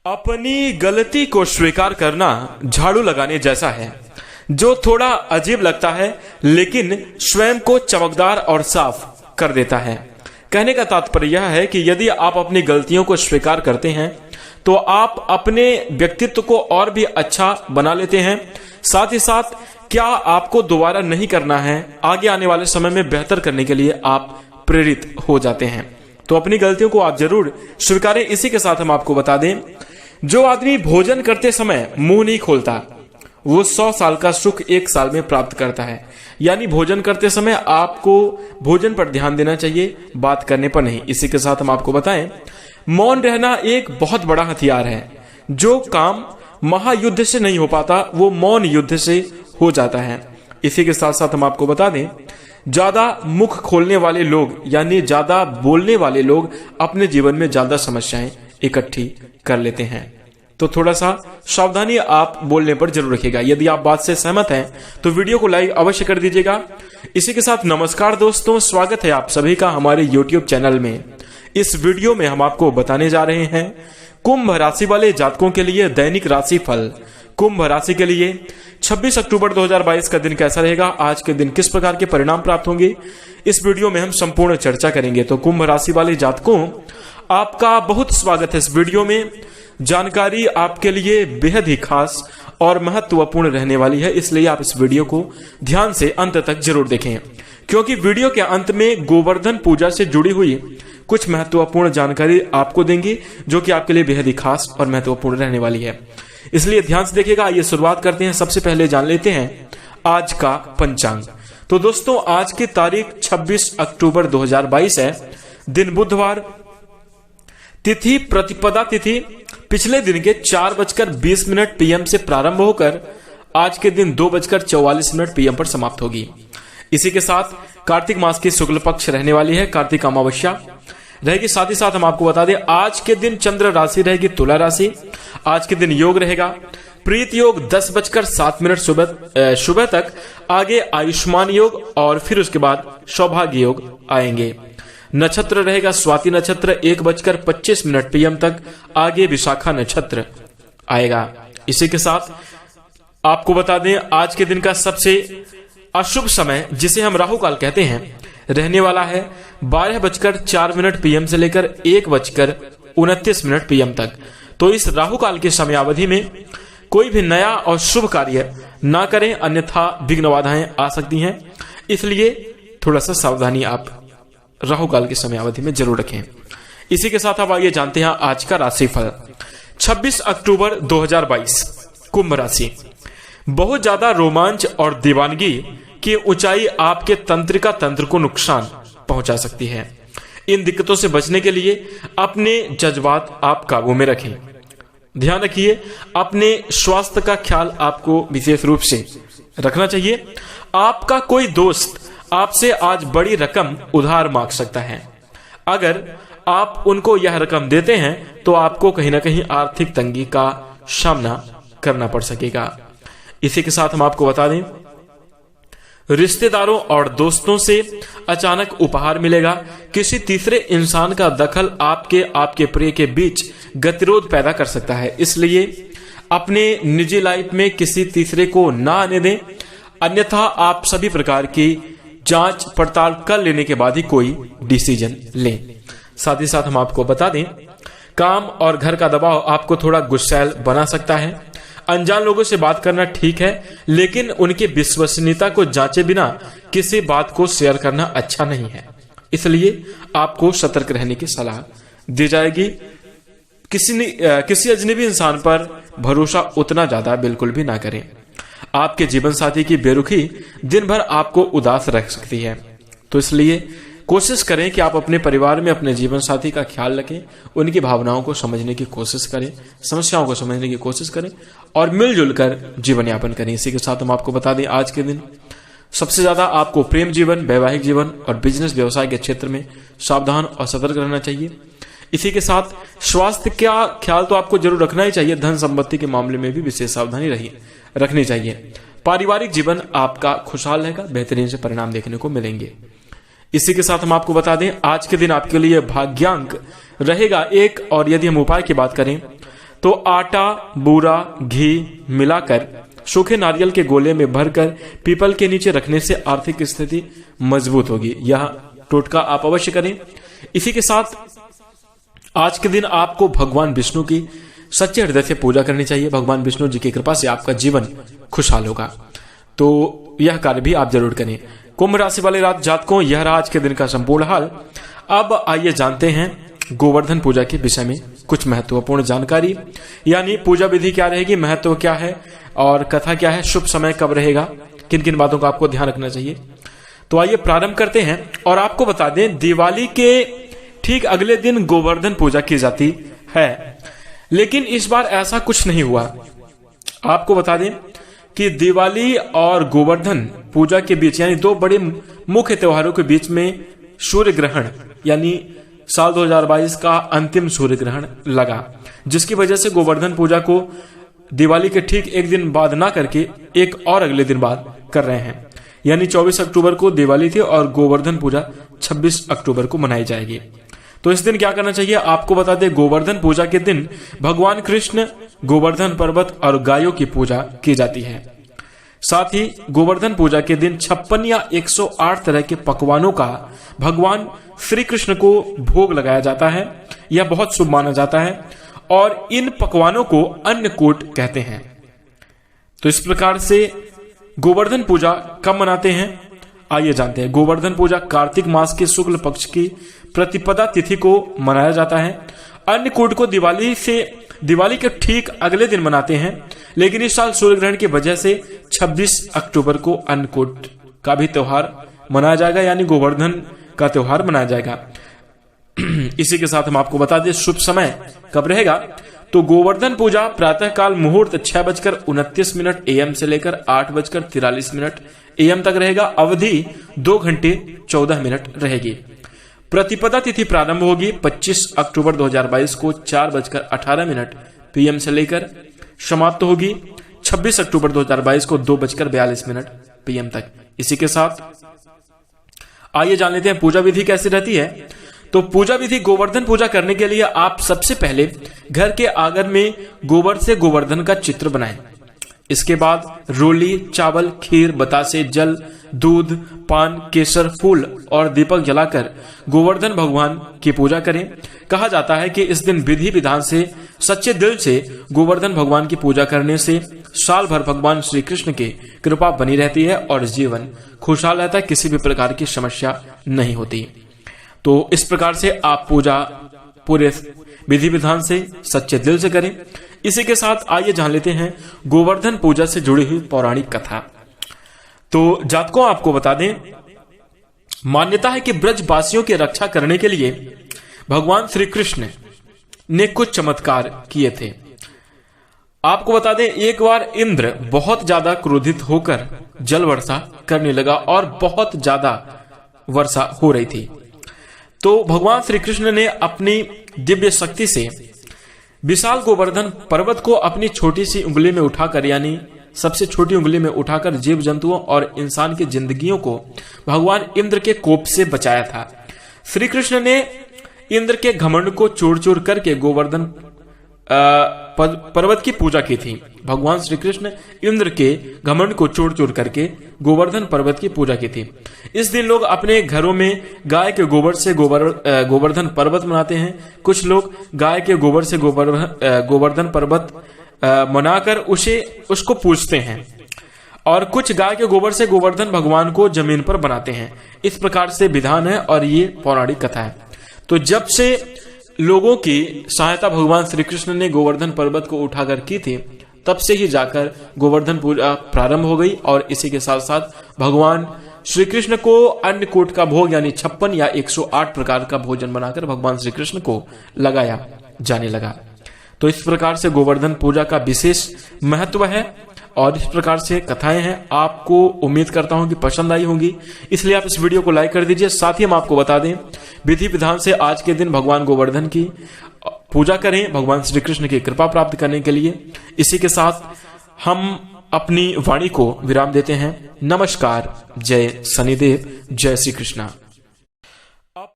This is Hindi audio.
अपनी गलती को स्वीकार करना झाड़ू लगाने जैसा है, जो थोड़ा अजीब लगता है लेकिन स्वयं को चमकदार और साफ कर देता है। कहने का तात्पर्य यह है कि यदि आप अपनी गलतियों को स्वीकार करते हैं तो आप अपने व्यक्तित्व को और भी अच्छा बना लेते हैं। साथ ही साथ क्या आपको दोबारा नहीं करना है, आगे आने वाले समय में बेहतर करने के लिए आप प्रेरित हो जाते हैं। तो अपनी गलतियों को आप जरूर स्वीकारें। इसी के साथ हम आपको बता दें, जो आदमी भोजन करते समय मुंह नहीं खोलता वो 100 साल का सुख 1 साल में प्राप्त करता है। यानी भोजन करते समय आपको भोजन पर ध्यान देना चाहिए, बात करने पर नहीं। इसी के साथ हम आपको बताएं, मौन रहना एक बहुत बड़ा हथियार है। जो काम महायुद्ध से नहीं हो पाता वो मौन युद्ध से हो जाता है। इसी के साथ साथ हम आपको बता दें, ज्यादा मुख खोलने वाले लोग यानी ज्यादा बोलने वाले लोग अपने जीवन में ज्यादा समस्याएं इकट्ठी कर लेते हैं। तो थोड़ा सा सावधानी आप बोलने पर जरूर रखिएगा। यदि आप बात से सहमत हैं तो वीडियो को लाइक अवश्य कर दीजिएगा। इसी के साथ नमस्कार दोस्तों, स्वागत है आप सभी का हमारे YouTube चैनल में। इस वीडियो में हम आपको बताने जा रहे हैं कुंभ राशि वाले जातकों के लिए दैनिक राशि फल। कुंभ राशि के लिए 26 अक्टूबर 2022 का दिन कैसा रहेगा, आज के दिन किस प्रकार के परिणाम प्राप्त होंगे, इस वीडियो में हम संपूर्ण चर्चा करेंगे। तो कुंभ राशि वाले जातकों, आपका बहुत स्वागत है इस वीडियो में। जानकारी आपके लिए बेहद ही खास और महत्वपूर्ण रहने वाली है, इसलिए आप इस वीडियो को ध्यान से अंत तक जरूर देखें, क्योंकि वीडियो के अंत में गोवर्धन पूजा से जुड़ी हुई कुछ महत्वपूर्ण जानकारी आपको देंगे जो कि आपके लिए बेहद ही खास और महत्वपूर्ण रहने वाली है, इसलिए ध्यान से देखिएगा। आइए शुरुआत करते हैं। सबसे पहले जान लेते हैं आज का पंचांग। तो दोस्तों, आज की तारीख 26 अक्टूबर 2022 है, दिन बुधवार, तिथि प्रतिपदा तिथि पिछले दिन के 4:20 PM से प्रारंभ होकर आज के दिन 2:44 PM पर समाप्त होगी। इसी के साथ कार्तिक मास की शुक्ल पक्ष रहने वाली है, कार्तिक अमावस्या रहेगी। साथ ही साथ हम आपको बता दें, आज के दिन चंद्र राशि रहेगी तुला राशि। आज के दिन योग रहेगा प्रीत योग 10:07 सुबह तक, आगे आयुष्मान योग और फिर उसके बाद सौभाग्य योग आएंगे। नक्षत्र रहेगा स्वाति नक्षत्र 1:25 PM तक, आगे विशाखा नक्षत्र आएगा। इसी के साथ आपको बता दें, आज के दिन का सबसे अशुभ समय जिसे हम राहु काल कहते हैं रहने वाला है 12:04 PM से लेकर 1:29 PM तक। तो इस राहु काल की समयावधि में कोई भी नया और शुभ कार्य ना करें, अन्यथा विघ्न बाधाएं आ सकती हैं, इसलिए थोड़ा सा सावधानी आप राहु काल की समयावधि में जरूर रखें। इसी के साथ अब आइए जानते हैं आज का राशिफल। 26 अक्टूबर 2022 कुंभ राशि। बहुत ज्यादा रोमांच और दीवानगी की ऊंचाई आपके तंत्रिका तंत्र को नुकसान पहुंचा सकती है। इन दिक्कतों से बचने के लिए अपने जज्बात आप काबू में रखें। ध्यान रखिए, अपने स्वास्थ्य का ख्याल आपको विशेष रूप से रखना चाहिए। आपका कोई दोस्त आपसे आज बड़ी रकम उधार मांग सकता है। अगर आप उनको यह रकम देते हैं तो आपको कहीं ना कहीं आर्थिक तंगी का सामना करना पड़ सकेगा। इसी के साथ हम आपको बता दें, रिश्तेदारों और दोस्तों से अचानक उपहार मिलेगा। किसी तीसरे इंसान का दखल आपके प्रिय के बीच गतिरोध पैदा कर सकता है, इसलिए अपने निजी लाइफ में किसी तीसरे को ना आने दें, अन्यथा आप सभी प्रकार की जांच पड़ताल कर लेने के बाद ही कोई डिसीजन लें। साथ ही साथ हम आपको बता दें, काम और घर का दबाव आपको थोड़ा गुस्सैल बना सकता है। अनजान लोगों से बात करना ठीक है, लेकिन उनकी विश्वसनीयता को जांचे बिना किसी बात को शेयर करना अच्छा नहीं है, इसलिए आपको सतर्क रहने की सलाह दी जाएगी। किसी अजनबी इंसान पर भरोसा उतना ज्यादा बिल्कुल भी ना करें। आपके जीवन साथी की बेरुखी दिन भर आपको उदास रख सकती है, तो इसलिए कोशिश करें कि आप अपने परिवार में अपने जीवन साथी का ख्याल रखें, उनकी भावनाओं को समझने की कोशिश करें, समस्याओं को समझने की कोशिश करें और मिलजुल कर जीवन यापन करें। इसी के साथ हम आपको बता दें, आज के दिन सबसे ज्यादा आपको प्रेम जीवन, वैवाहिक जीवन और बिजनेस व्यवसाय के क्षेत्र में सावधान और सतर्क रहना चाहिए। इसी के साथ स्वास्थ्य का ख्याल तो आपको जरूर रखना ही चाहिए। धन संपत्ति के मामले में भी विशेष सावधानी रखनी चाहिए। पारिवारिक जीवन आपका खुशहाल रहेगा, बेहतरीन से परिणाम देखने को मिलेंगे। इसी के साथ हम आपको बता दें, आज के दिन आपके लिए भाग्यांक रहेगा 1, और यदि हम उपाय की बात करें तो आटा, बूरा, घी मिलाकर सूखे नारियल के गोले में भरकर पीपल के नीचे रखने से आर्थिक स्थिति मजबूत होगी। यह टोटका आप अवश्य करें। इसी के साथ आज के दिन आपको भगवान विष्णु की सच्चे हृदय से पूजा करनी चाहिए। भगवान विष्णु जी की कृपा से आपका जीवन खुशहाल होगा। तो यह कार्य भी आप जरूर करें। कुंभ राशि वाले जातकों, यह रहा आज के दिन का संपूर्ण हाल। अब आइए जानते हैं गोवर्धन पूजा के विषय में कुछ महत्वपूर्ण जानकारी, यानी पूजा विधि क्या रहेगी, महत्व क्या है और कथा क्या है, शुभ समय कब रहेगा, किन किन बातों का आपको ध्यान रखना चाहिए। तो आइए प्रारंभ करते हैं। और आपको बता दें, दिवाली के ठीक अगले दिन गोवर्धन पूजा की जाती है, लेकिन इस बार ऐसा कुछ नहीं हुआ। आपको बता दें कि दिवाली और गोवर्धन पूजा के बीच, यानी दो बड़े मुख्य त्योहारों के बीच में सूर्य ग्रहण, यानी साल 2022 का अंतिम सूर्य ग्रहण लगा, जिसकी वजह से गोवर्धन पूजा को दिवाली के ठीक एक दिन बाद ना करके एक और अगले दिन बाद कर रहे हैं। यानी 24 अक्टूबर को दिवाली थी और गोवर्धन पूजा 26 अक्टूबर को मनाई जाएगी। तो इस दिन क्या करना चाहिए आपको बता दें, गोवर्धन पूजा के दिन भगवान कृष्ण, गोवर्धन पर्वत और गायों की पूजा की जाती है। साथ ही गोवर्धन पूजा के दिन 56 या 108 तरह के पकवानों का भगवान श्री कृष्ण को भोग लगाया जाता है। यह बहुत शुभ माना जाता है और इन पकवानों को अन्नकूट कहते हैं। तो इस प्रकार से गोवर्धन पूजा कब मनाते हैं आइए जानते हैं। गोवर्धन पूजा कार्तिक मास के शुक्ल पक्ष की प्रतिपदा तिथि को मनाया जाता है। अन्नकूट को दिवाली के ठीक अगले दिन मनाते हैं, लेकिन इस साल सूर्य ग्रहण की वजह से 26 अक्टूबर को अन्नकूट का भी त्योहार मनाया जाएगा, यानी गोवर्धन का त्योहार मनाया जाएगा। इसी के साथ हम आपको बता दें शुभ समय कब रहेगा। तो गोवर्धन पूजा प्रातःकाल मुहूर्त 6:29 AM से लेकर 8:43 AM तक रहेगा। अवधि 2 घंटे 14 मिनट रहेगी। प्रतिपदा तिथि प्रारंभ होगी 25 अक्टूबर 2022 को 4:18 PM से लेकर समाप्त होगी 26 अक्टूबर 2022 को 2:42 PM तक। इसी के साथ आइए जान लेते हैं पूजा विधि कैसी रहती है। तो पूजा विधि, गोवर्धन पूजा करने के लिए आप सबसे पहले घर के आंगन में गोबर से गोवर्धन का चित्र बनाएं। इसके बाद रोली, चावल, खीर, बतासे, जल, दूध, पान, केसर, फूल और दीपक जलाकर गोवर्धन भगवान की पूजा करें। कहा जाता है कि इस दिन विधि विधान से सच्चे दिल से गोवर्धन भगवान की पूजा करने से साल भर भगवान श्री कृष्ण की कृपा बनी रहती है और जीवन खुशहाल रहता है, किसी भी प्रकार की समस्या नहीं होती। तो इस प्रकार से आप पूजा पूरे विधि विधान से सच्चे दिल से करें। इसी के साथ आइए जान लेते हैं गोवर्धन पूजा से जुड़ी हुई पौराणिक कथा। तो जातकों आपको बता दें, मान्यता है कि ब्रजवासियों की रक्षा करने के लिए भगवान श्री कृष्ण ने कुछ चमत्कार किए थे। आपको बता दें, एक बार इंद्र बहुत ज्यादा क्रोधित होकर जल वर्षा करने लगा और बहुत ज्यादा वर्षा हो रही थी। तो भगवान श्री कृष्ण ने अपनी दिव्य शक्ति से विशाल गोवर्धन पर्वत को अपनी छोटी सी उंगली में उठाकर, यानी सबसे छोटी उंगली में उठाकर जीव जंतुओं और इंसान की जिंदगियों को भगवान इंद्र के कोप से बचाया था। श्री कृष्ण ने इंद्र के घमंड को चूर चूर करके गोवर्धन पर्वत की पूजा की थी। भगवान श्री कृष्ण इंद्र के घमंड को चूर चूर करके गोवर्धन पर्वत की पूजा की थी। इस दिन लोग अपने घरों में गाय के गोबर से गोवर्धन पर्वत बनाते हैं। कुछ लोग गाय के गोबर से गोवर्धन पर्वत बनाकर उसको पूजते हैं और कुछ गाय के गोबर से गोवर्धन भगवान को जमीन पर बनाते हैं। इस प्रकार से विधान है और ये पौराणिक कथा है। तो जब से लोगों की सहायता भगवान श्री कृष्ण ने गोवर्धन पर्वत को उठाकर की थी, तब से ही जाकर गोवर्धन पूजा प्रारंभ हो गई और इसी के साथ साथ भगवान श्री कृष्ण को अन्नकूट का भोग, यानी 56 या 108 प्रकार का भोजन बनाकर भगवान श्री कृष्ण को लगाया जाने लगा। तो इस प्रकार से गोवर्धन पूजा का विशेष महत्व है और इस प्रकार से कथाएं हैं। आपको उम्मीद करता हूं कि पसंद आई होंगी, इसलिए आप इस वीडियो को लाइक कर दीजिए। साथ ही हम आपको बता दें, विधि विधान से आज के दिन भगवान गोवर्धन की पूजा करें भगवान श्री कृष्ण की कृपा प्राप्त करने के लिए। इसी के साथ हम अपनी वाणी को विराम देते हैं। नमस्कार, जय शनिदेव, जय श्री कृष्णा।